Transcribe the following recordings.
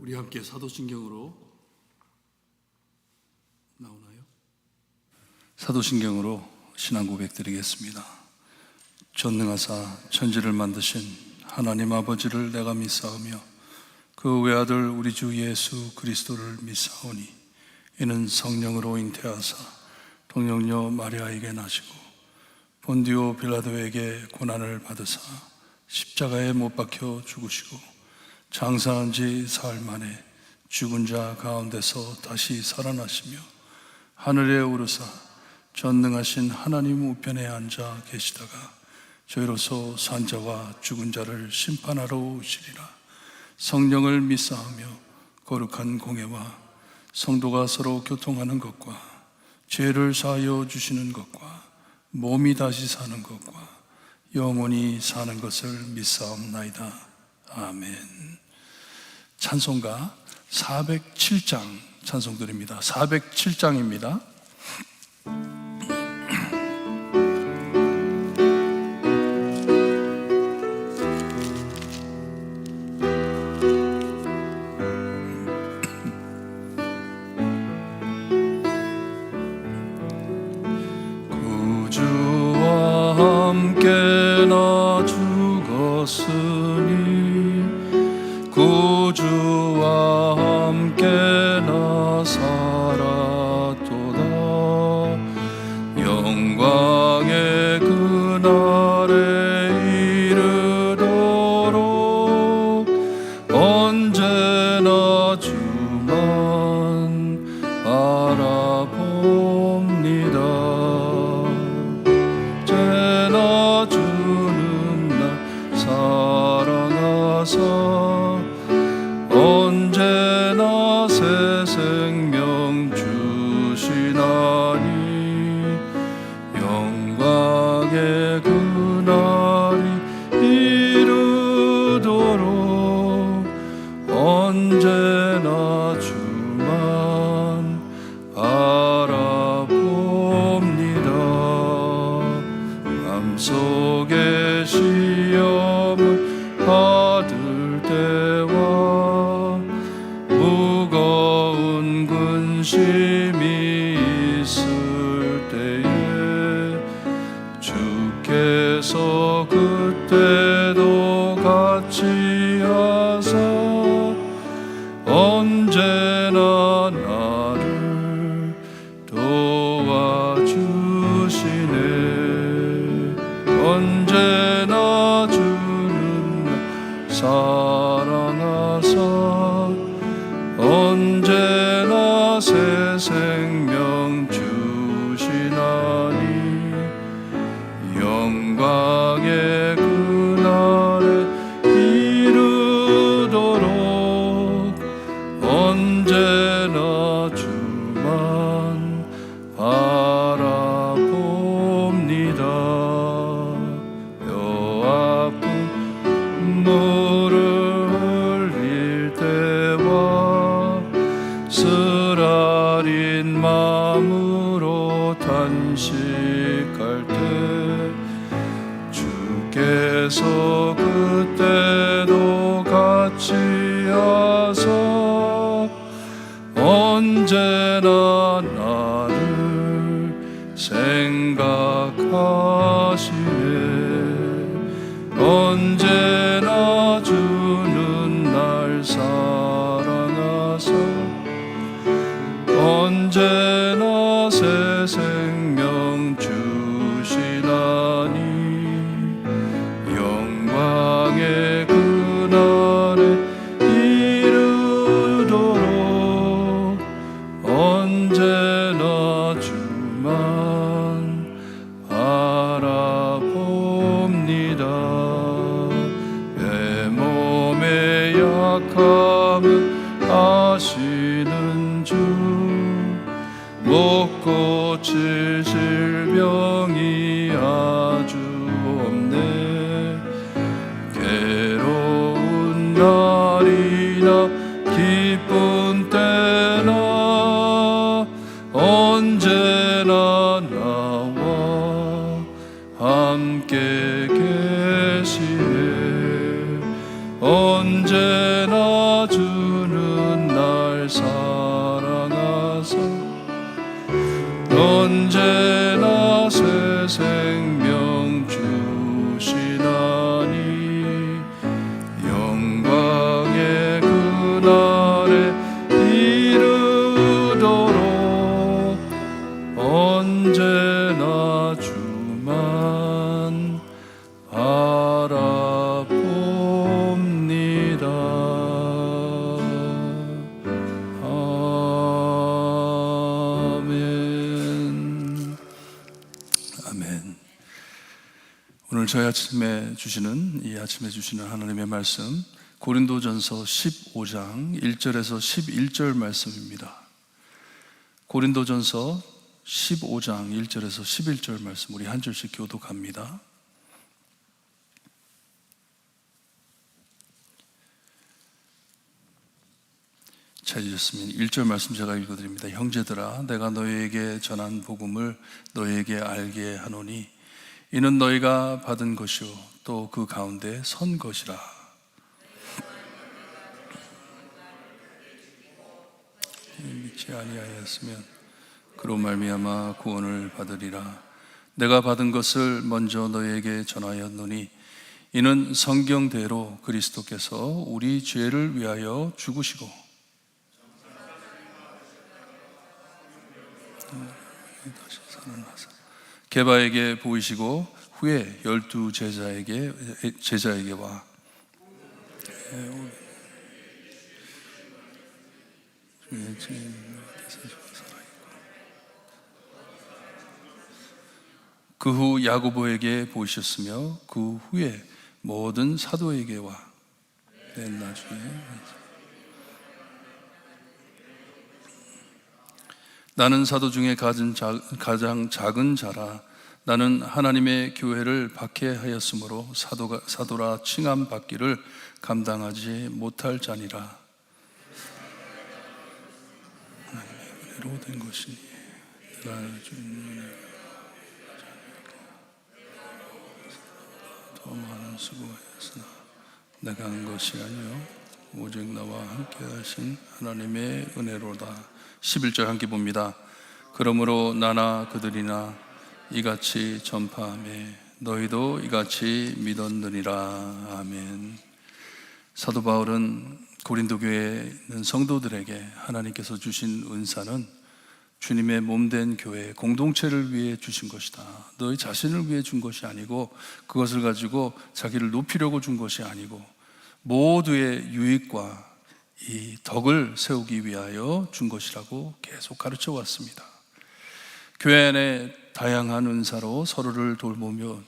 우리 함께 사도신경으로 나오나요? 사도신경으로 신앙 고백 드리겠습니다. 전능하사 천지를 만드신 하나님 아버지를 내가 믿사오며 그 외아들 우리 주 예수 그리스도를 믿사오니 이는 성령으로 잉태하사 동정녀 마리아에게 나시고 본디오 빌라도에게 고난을 받으사 십자가에 못 박혀 죽으시고 장사한 지 사흘 만에 죽은 자 가운데서 다시 살아나시며 하늘에 오르사 전능하신 하나님 우편에 앉아 계시다가 저희로서 산자와 죽은 자를 심판하러 오시리라. 성령을 믿사하며 거룩한 공예와 성도가 서로 교통하는 것과 죄를 사하여 주시는 것과 몸이 다시 사는 것과 영원히 사는 것을 믿사옵나이다. 아멘. 찬송가 407장 찬송드립니다. 407장입니다. 구주와 함께 나 죽었으니 구주와 함께 나 살았도다. 영광의 그날에 이르도록 언제나 주만 바라봅니다. 언제나 주는 날 사랑하사 언제나 새 생명 주시나니 영광의 그날이 이르도록 언제나 주만 바라봅니다. 마음속의 시험을 받을 때와 무거운 근심이 있을 때에 주께서 그때도 같이 하사 언제나 나를 도와주시네. 언제나 주는 날 사랑하사 언제나 새 생명 주시나니 영광의 그날에 이르도록 언제나 주만 바라봅니다. 뼈아픈 눈물을 흘릴 때와 쓰라린 마음으로 탄식할 때 주께서 그때도 같이 하사 언제나 나를 생각하시네. 언제나 주는 날 사랑하사 언제나 새 생명 주시나니 영광의 그날에 이르도록 언제나 주만 바라봅니다. 내 몸의 약함을 아시는 주 못 고칠 질병이 아주 없네. 괴로운 날이나 기쁜 때나 언제나 나와 함께 계시네. 언제나 주는 오늘 저희 아침에 주시는 하나님의 말씀, 고린도전서 15장 1절에서 11절 말씀입니다. 고린도전서 15장 1절에서 11절 말씀, 우리 한 절씩 교독합니다. 찾으셨으면 1절 말씀 제가 읽어드립니다. 형제들아, 내가 너희에게 전한 복음을 너희에게 알게 하노니 이는 너희가 받은 것이요 또 그 가운데 선 것이라. 믿지 아니하였으면 그로 말미암아 구원을 받으리라. 내가 받은 것을 먼저 너희에게 전하였노니 이는 성경대로 그리스도께서 우리 죄를 위하여 죽으시고 다시 살아나사 게바에게 보이시고 후에 12 제자에게와 그 후 야고보에게 보이셨으며 그 후에 모든 사도에게와 맨 나중에 나는 사도 중에 가장 작은 자라. 나는 하나님의 교회를 박해하였으므로 사도라 칭함 받기를 감당하지 못할 자니라. 하나님의 은혜로 된 것이니 내가 주는 더 많은 수고하였으나 내가 한 것이 아니요 오직 나와 함께 하신 하나님의 은혜로다. 11절 함께 봅니다. 그러므로 나나 그들이나 이같이 전파하매 너희도 이같이 믿었느니라. 아멘. 사도 바울은 고린도 교회에 있는 성도들에게 하나님께서 주신 은사는 주님의 몸된 교회 공동체를 위해 주신 것이다. 너희 자신을 위해 준 것이 아니고 그것을 가지고 자기를 높이려고 준 것이 아니고 모두의 유익과 이 덕을 세우기 위하여 준 것이라고 계속 가르쳐 왔습니다. 교회 안에 다양한 은사로 서로를 돌보며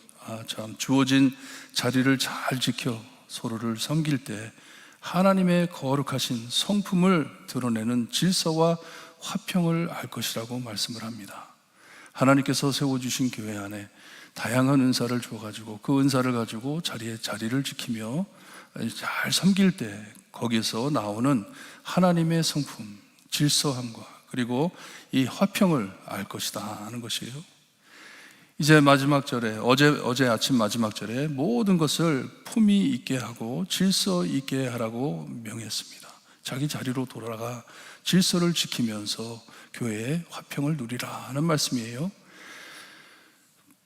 주어진 자리를 잘 지켜 서로를 섬길 때 하나님의 거룩하신 성품을 드러내는 질서와 화평을 알 것이라고 말씀을 합니다. 하나님께서 세워주신 교회 안에 다양한 은사를 주어가지고 그 은사를 가지고 자리를 지키며 잘 섬길 때 거기서 나오는 하나님의 성품, 질서함과 그리고 이 화평을 알 것이다 하는 것이에요. 이제 마지막 절에 어제 아침 마지막 절에 모든 것을 품위 있게 하고 질서 있게 하라고 명했습니다. 자기 자리로 돌아가 질서를 지키면서 교회의 화평을 누리라 하는 말씀이에요.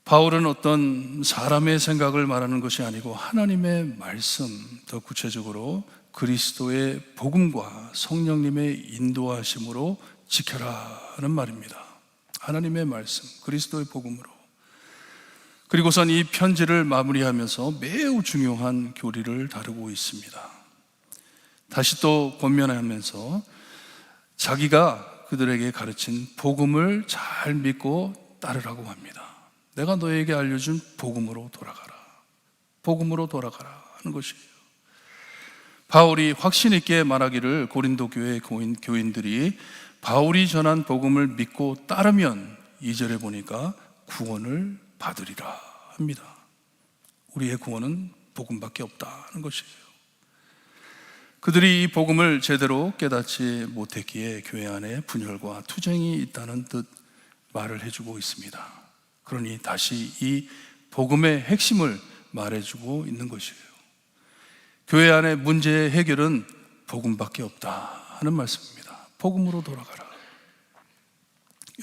바울은 어떤 사람의 생각을 말하는 것이 아니고 하나님의 말씀, 더 구체적으로 그리스도의 복음과 성령님의 인도하심으로 지켜라 하는 말입니다. 하나님의 말씀, 그리스도의 복음으로. 그리고선 이 편지를 마무리하면서 매우 중요한 교리를 다루고 있습니다. 다시 또 권면하면서 자기가 그들에게 가르친 복음을 잘 믿고 따르라고 합니다. 내가 너에게 알려준 복음으로 돌아가라. 복음으로 돌아가라 하는 것이에요. 바울이 확신 있게 말하기를 고린도 교회 교인들이 바울이 전한 복음을 믿고 따르면 2절에 보니까 구원을 받으리라 합니다. 우리의 구원은 복음밖에 없다 하는 것이에요. 그들이 이 복음을 제대로 깨닫지 못했기에 교회 안에 분열과 투쟁이 있다는 듯 말을 해주고 있습니다. 그러니 다시 이 복음의 핵심을 말해주고 있는 것이에요. 교회 안의 문제의 해결은 복음밖에 없다 하는 말씀입니다. 복음으로 돌아가라.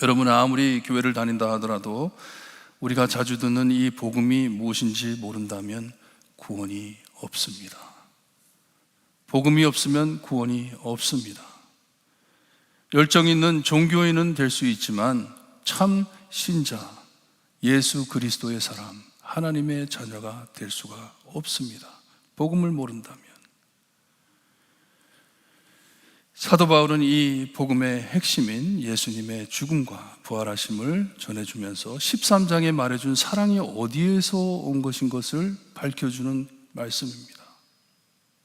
여러분은 아무리 교회를 다닌다 하더라도 우리가 자주 듣는 이 복음이 무엇인지 모른다면 구원이 없습니다. 복음이 없으면 구원이 없습니다. 열정 있는 종교인은 될 수 있지만 참 신자, 예수 그리스도의 사람, 하나님의 자녀가 될 수가 없습니다. 복음을 모른다면. 사도 바울은 이 복음의 핵심인 예수님의 죽음과 부활하심을 전해주면서 13장에 말해준 사랑이 어디에서 온 것인 것을 밝혀주는 말씀입니다.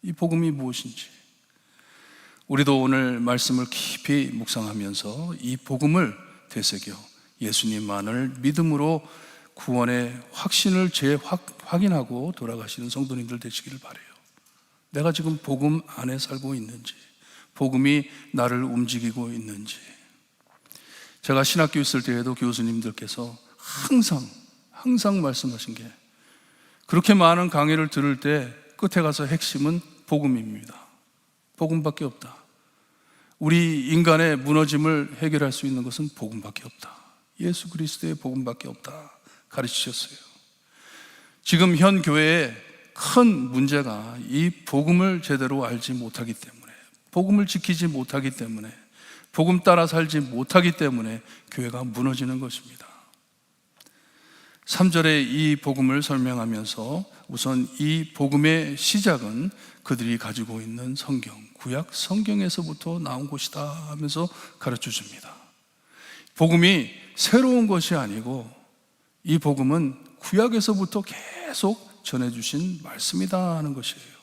이 복음이 무엇인지 우리도 오늘 말씀을 깊이 묵상하면서 이 복음을 되새겨 예수님만을 믿음으로 구원의 확신을 재확인하고 돌아가시는 성도님들 되시기를 바라요. 내가 지금 복음 안에 살고 있는지, 복음이 나를 움직이고 있는지. 제가 신학교 있을 때에도 교수님들께서 항상 말씀하신 게, 그렇게 많은 강의를 들을 때 끝에 가서 핵심은 복음입니다. 복음밖에 없다. 우리 인간의 무너짐을 해결할 수 있는 것은 복음밖에 없다. 예수 그리스도의 복음밖에 없다 가르치셨어요. 지금 현 교회의 큰 문제가 이 복음을 제대로 알지 못하기 때문에, 복음을 지키지 못하기 때문에, 복음 따라 살지 못하기 때문에 교회가 무너지는 것입니다. 3절에 이 복음을 설명하면서 우선 이 복음의 시작은 그들이 가지고 있는 성경, 구약 성경에서부터 나온 것이다 하면서 가르쳐 줍니다. 복음이 새로운 것이 아니고 이 복음은 구약에서부터 계속 전해주신 말씀이다 하는 것이에요.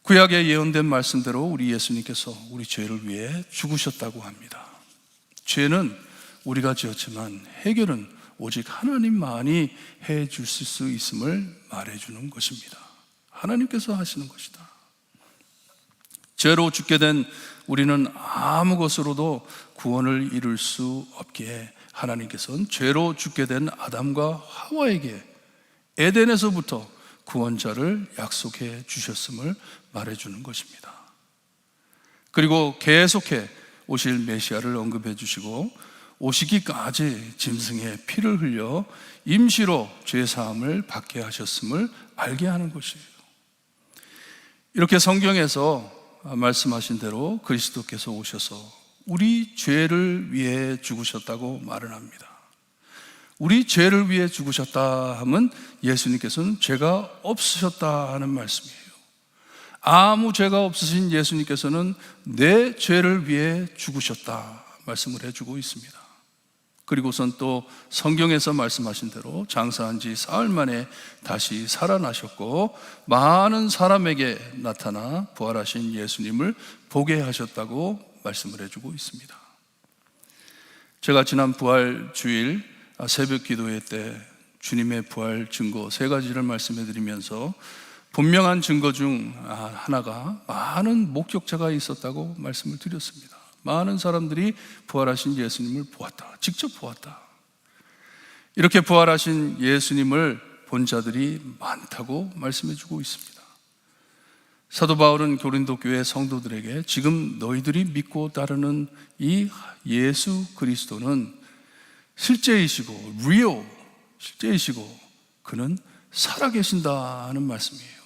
구약에 예언된 말씀대로 우리 예수님께서 우리 죄를 위해 죽으셨다고 합니다. 죄는 우리가 지었지만 해결은 오직 하나님만이 해 주실 수 있음을 말해주는 것입니다. 하나님께서 하시는 것이다. 죄로 죽게 된 우리는 아무 것으로도 구원을 이룰 수 없기에 하나님께서는 죄로 죽게 된 아담과 하와에게 에덴에서부터 구원자를 약속해 주셨음을 말해주는 것입니다. 그리고 계속해 오실 메시아를 언급해 주시고 오시기까지 짐승의 피를 흘려 임시로 죄사함을 받게 하셨음을 알게 하는 것이에요. 이렇게 성경에서 말씀하신 대로 그리스도께서 오셔서 우리 죄를 위해 죽으셨다고 말을 합니다. 우리 죄를 위해 죽으셨다 하면 예수님께서는 죄가 없으셨다 하는 말씀이에요. 아무 죄가 없으신 예수님께서는 내 죄를 위해 죽으셨다 말씀을 해주고 있습니다. 그리고선 또 성경에서 말씀하신 대로 장사한 지 사흘 만에 다시 살아나셨고 많은 사람에게 나타나 부활하신 예수님을 보게 하셨다고 말씀을 해주고 있습니다. 제가 지난 부활 주일 새벽 기도회 때 주님의 부활 증거 3가지를 말씀해 드리면서 분명한 증거 중 하나가 많은 목격자가 있었다고 말씀을 드렸습니다. 많은 사람들이 부활하신 예수님을 보았다. 직접 보았다. 이렇게 부활하신 예수님을 본 자들이 많다고 말씀해 주고 있습니다. 사도 바울은 고린도 교회 성도들에게 지금 너희들이 믿고 따르는 이 예수 그리스도는 실제이시고 실제이시고 그는 살아계신다는 말씀이에요.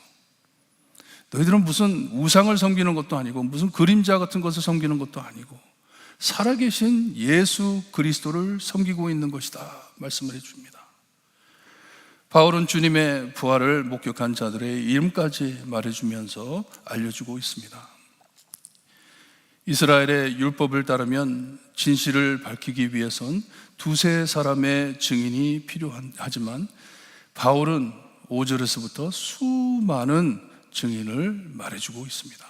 너희들은 무슨 우상을 섬기는 것도 아니고 무슨 그림자 같은 것을 섬기는 것도 아니고 살아계신 예수 그리스도를 섬기고 있는 것이다 말씀을 해줍니다. 바울은 주님의 부활을 목격한 자들의 이름까지 말해주면서 알려주고 있습니다. 이스라엘의 율법을 따르면 진실을 밝히기 위해선 2-3사람의 증인이 필요하지만 바울은 5절에서부터 수많은 증인을 말해주고 있습니다.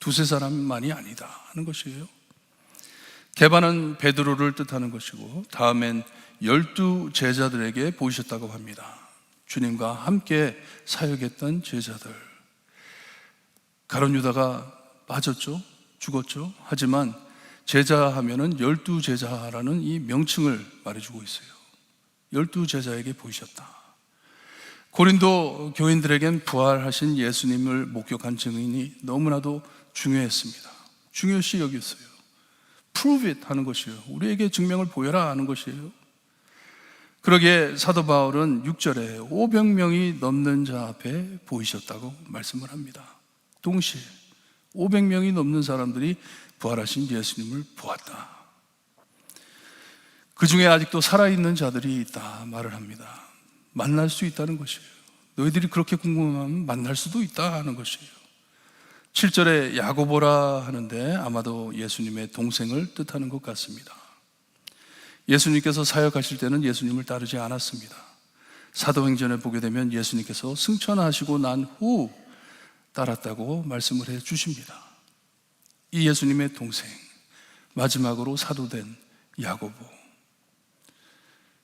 2-3사람만이 아니다 하는 것이에요. 개바는 베드로를 뜻하는 것이고 다음엔 12 제자들에게 보이셨다고 합니다. 주님과 함께 사역했던 제자들. 가룟 유다가 빠졌죠. 죽었죠. 하지만 제자 하면은 12 제자라는 이 명칭을 말해주고 있어요. 12 제자에게 보이셨다. 고린도 교인들에겐 부활하신 예수님을 목격한 증인이 너무나도 중요했습니다. 중요시 여겼어요. Prove it 하는 것이에요. 우리에게 증명을 보여라 하는 것이에요. 그러기에 사도 바울은 6절에 500명이 넘는 자 앞에 보이셨다고 말씀을 합니다. 동시에 500명이 넘는 사람들이 부활하신 예수님을 보았다. 그 중에 아직도 살아있는 자들이 있다 말을 합니다. 만날 수 있다는 것이에요. 너희들이 그렇게 궁금하면 만날 수도 있다 하는 것이에요. 7절에 야고보라 하는데 아마도 예수님의 동생을 뜻하는 것 같습니다. 예수님께서 사역하실 때는 예수님을 따르지 않았습니다. 사도행전에 보게 되면 예수님께서 승천하시고 난 후 따랐다고 말씀을 해 주십니다. 이 예수님의 동생, 마지막으로 사도된 야고보.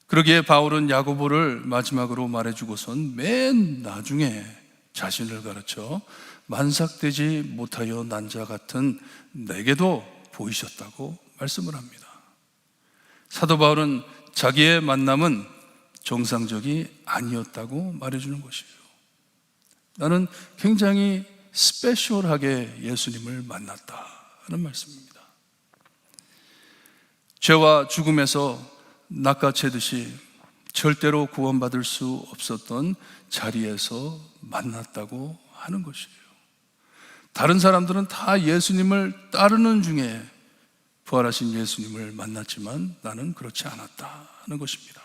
그러기에 바울은 야고보를 마지막으로 말해주고선 맨 나중에 자신을 가르쳐 만삭되지 못하여 난 자 같은 내게도 보이셨다고 말씀을 합니다. 사도 바울은 자기의 만남은 정상적이 아니었다고 말해주는 것이에요. 나는 굉장히 스페셜하게 예수님을 만났다 하는 말씀입니다. 죄와 죽음에서 낚아채듯이 절대로 구원받을 수 없었던 자리에서 만났다고 하는 것이에요. 다른 사람들은 다 예수님을 따르는 중에 부활하신 예수님을 만났지만 나는 그렇지 않았다 하는 것입니다.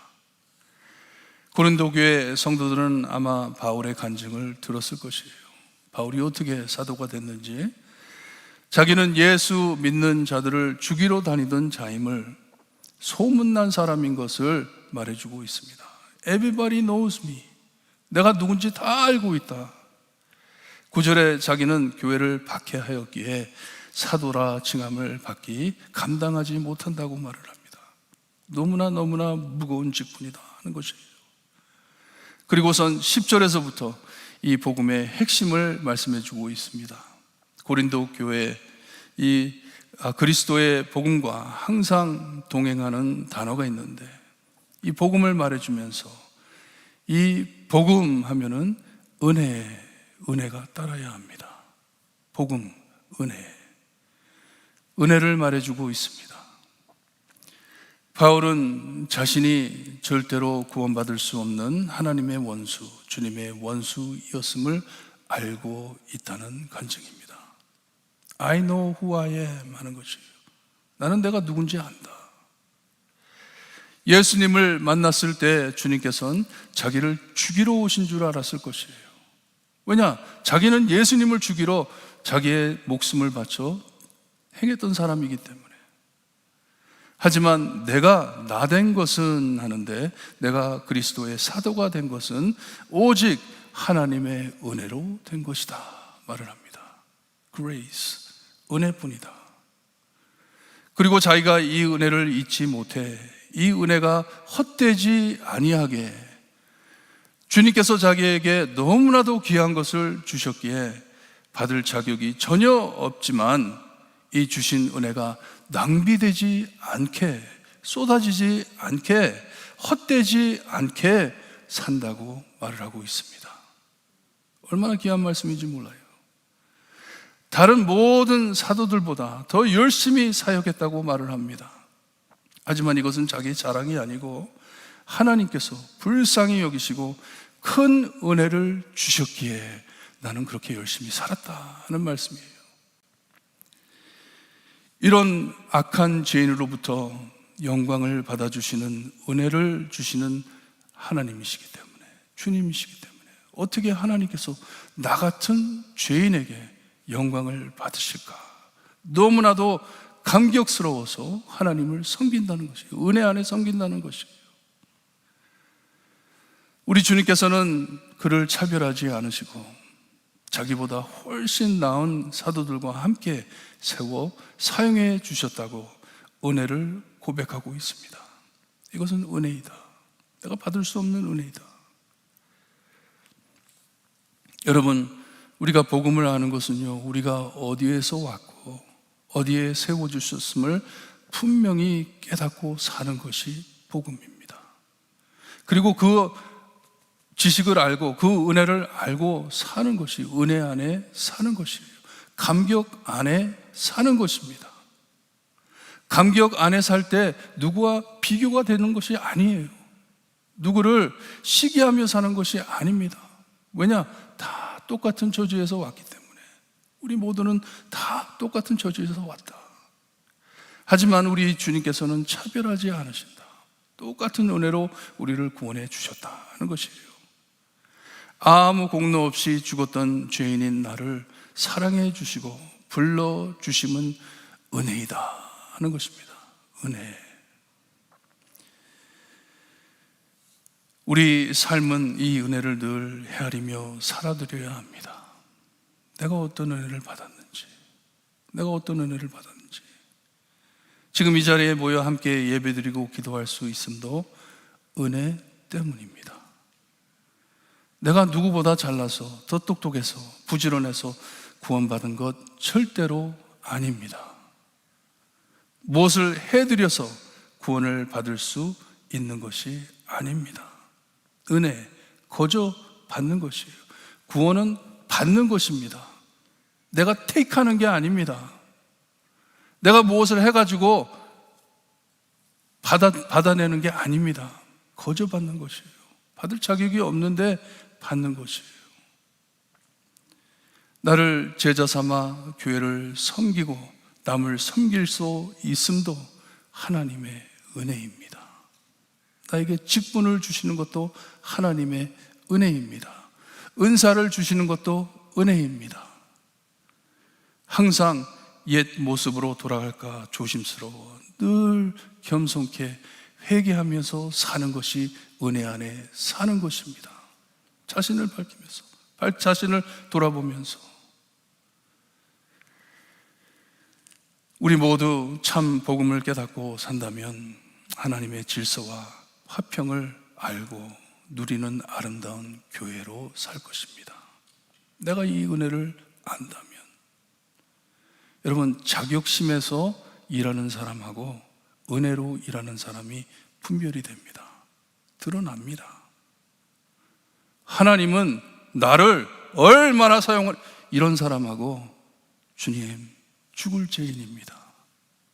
고린도 교회 성도들은 아마 바울의 간증을 들었을 것이에요. 바울이 어떻게 사도가 됐는지, 자기는 예수 믿는 자들을 죽이러 다니던 자임을 소문난 사람인 것을 말해주고 있습니다. Everybody knows me. 내가 누군지 다 알고 있다. 9절에 자기는 교회를 박해하였기에 사도라 칭함을 받기 감당하지 못한다고 말을 합니다. 너무나 무거운 직분이다 하는 것이에요. 그리고선 10절에서부터 이 복음의 핵심을 말씀해 주고 있습니다. 고린도 교회에 이 그리스도의 복음과 항상 동행하는 단어가 있는데, 이 복음을 말해주면서 이 복음 하면은 은혜가 따라야 합니다. 복음, 은혜를 말해주고 있습니다. 바울은 자신이 절대로 구원받을 수 없는 하나님의 원수, 주님의 원수였음을 알고 있다는 간증입니다. I know who I am 하는 것이에요. 나는 내가 누군지 안다. 예수님을 만났을 때 주님께서는 자기를 죽이러 오신 줄 알았을 것이에요. 왜냐? 자기는 예수님을 죽이러 자기의 목숨을 바쳐 행했던 사람이기 때문에. 하지만 내가 나 된 것은 하는데, 내가 그리스도의 사도가 된 것은 오직 하나님의 은혜로 된 것이다 말을 합니다. Grace, 은혜뿐이다. 그리고 자기가 이 은혜를 잊지 못해 이 은혜가 헛되지 아니하게 주님께서 자기에게 너무나도 귀한 것을 주셨기에 받을 자격이 전혀 없지만 이 주신 은혜가 낭비되지 않게, 쏟아지지 않게, 헛되지 않게 산다고 말을 하고 있습니다. 얼마나 귀한 말씀인지 몰라요. 다른 모든 사도들보다 더 열심히 사역했다고 말을 합니다. 하지만 이것은 자기 자랑이 아니고 하나님께서 불쌍히 여기시고 큰 은혜를 주셨기에 나는 그렇게 열심히 살았다 하는 말씀이에요. 이런 악한 죄인으로부터 영광을 받아주시는, 은혜를 주시는 하나님이시기 때문에, 주님이시기 때문에 어떻게 하나님께서 나 같은 죄인에게 영광을 받으실까? 너무나도 감격스러워서 하나님을 섬긴다는 것이에요. 은혜 안에 섬긴다는 것이에요. 우리 주님께서는 그를 차별하지 않으시고 자기보다 훨씬 나은 사도들과 함께 세워 사용해 주셨다고 은혜를 고백하고 있습니다. 이것은 은혜이다. 내가 받을 수 없는 은혜이다. 여러분, 우리가 복음을 아는 것은요, 우리가 어디에서 왔고 어디에 세워주셨음을 분명히 깨닫고 사는 것이 복음입니다. 그리고 그 지식을 알고 그 은혜를 알고 사는 것이 은혜 안에 사는 것이에요. 감격 안에 사는 것입니다. 감격 안에 살 때 누구와 비교가 되는 것이 아니에요. 누구를 시기하며 사는 것이 아닙니다. 왜냐? 다 똑같은 저주에서 왔기 때문에. 우리 모두는 다 똑같은 저주에서 왔다. 하지만 우리 주님께서는 차별하지 않으신다. 똑같은 은혜로 우리를 구원해 주셨다 하는 것이에요. 아무 공로 없이 죽었던 죄인인 나를 사랑해 주시고 불러주심은 은혜이다 하는 것입니다. 은혜. 우리 삶은 이 은혜를 늘 헤아리며 살아드려야 합니다. 내가 어떤 은혜를 받았는지, 내가 어떤 은혜를 받았는지. 지금 이 자리에 모여 함께 예배드리고 기도할 수 있음도 은혜 때문입니다. 내가 누구보다 잘나서 더 똑똑해서 부지런해서 구원받은 것 절대로 아닙니다. 무엇을 해드려서 구원을 받을 수 있는 것이 아닙니다. 은혜, 거저 받는 것이에요. 구원은 받는 것입니다. 내가 테이크하는 게 아닙니다. 내가 무엇을 해가지고 받아내는 게 아닙니다. 거저 받는 것이에요. 받을 자격이 없는데 받는 것이에요. 나를 제자 삼아 교회를 섬기고 남을 섬길 수 있음도 하나님의 은혜입니다. 나에게 직분을 주시는 것도 하나님의 은혜입니다. 은사를 주시는 것도 은혜입니다. 항상 옛 모습으로 돌아갈까 조심스러워 늘 겸손케 회개하면서 사는 것이 은혜 안에 사는 것입니다. 자신을 밝히면서, 자신을 돌아보면서. 우리 모두 참 복음을 깨닫고 산다면 하나님의 질서와 화평을 알고 누리는 아름다운 교회로 살 것입니다. 내가 이 은혜를 안다면. 여러분, 자격심에서 일하는 사람하고 은혜로 일하는 사람이 분별이 됩니다. 드러납니다. 하나님은 나를 얼마나 이런 사람하고 주님, 죽을 죄인입니다.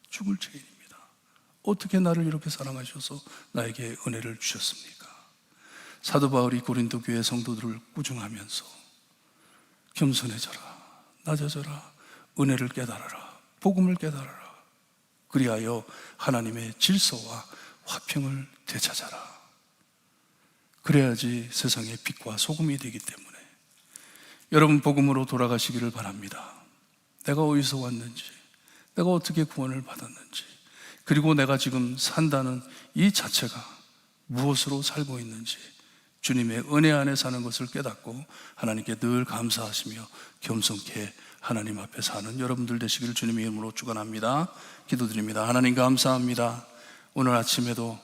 죽을 죄인입니다. 어떻게 나를 이렇게 사랑하셔서 나에게 은혜를 주셨습니까? 사도 바울이 고린도 교회 성도들을 꾸중하면서 겸손해져라, 낮아져라, 은혜를 깨달아라, 복음을 깨달아라. 그리하여 하나님의 질서와 화평을 되찾아라. 그래야지 세상의 빛과 소금이 되기 때문에 여러분 복음으로 돌아가시기를 바랍니다. 내가 어디서 왔는지, 내가 어떻게 구원을 받았는지, 그리고 내가 지금 산다는 이 자체가 무엇으로 살고 있는지 주님의 은혜 안에 사는 것을 깨닫고 하나님께 늘 감사하시며 겸손케 하나님 앞에 사는 여러분들 되시기를 주님의 이름으로 축원합니다. 기도드립니다. 하나님 감사합니다. 오늘 아침에도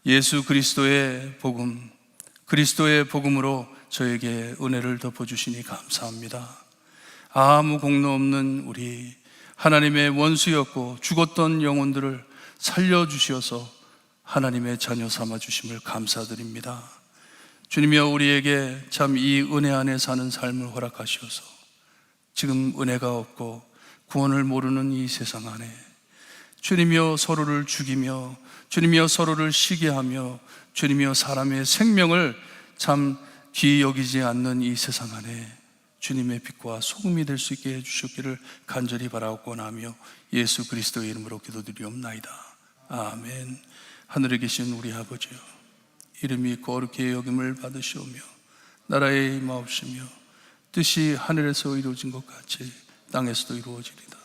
예수 그리스도의 복음, 그리스도의 복음으로 저에게 은혜를 덮어주시니 감사합니다. 아무 공로 없는 우리 하나님의 원수였고 죽었던 영혼들을 살려주셔서 하나님의 자녀 삼아주심을 감사드립니다. 주님이여, 우리에게 참 이 은혜 안에 사는 삶을 허락하시어서 지금 은혜가 없고 구원을 모르는 이 세상 안에 주님이여 서로를 죽이며 주님이여 서로를 시기하며 주님이여 사람의 생명을 참 귀히 여기지 않는 이 세상 안에 주님의 빛과 소금이 될 수 있게 해주셨기를 간절히 바라옵고나며 예수 그리스도의 이름으로 기도드리옵나이다. 아멘. 하늘에 계신 우리 아버지여, 이름이 거룩히 여김을 받으시오며 나라의 임하옵시며 뜻이 하늘에서 이루어진 것 같이 땅에서도 이루어지리다.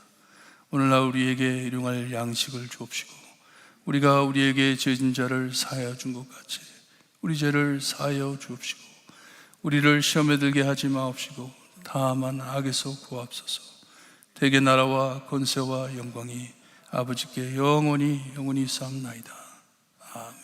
오늘날 우리에게 일용할 양식을 주옵시고 우리가 우리에게 죄진 자를 사하여 준 것 같이 우리 죄를 사하여 주옵시고 우리를 시험에 들게 하지 마옵시고 다만 악에서 구하옵소서. 대개 나라와 권세와 영광이 아버지께 영원히 영원히 쌓옵나이다. 아멘.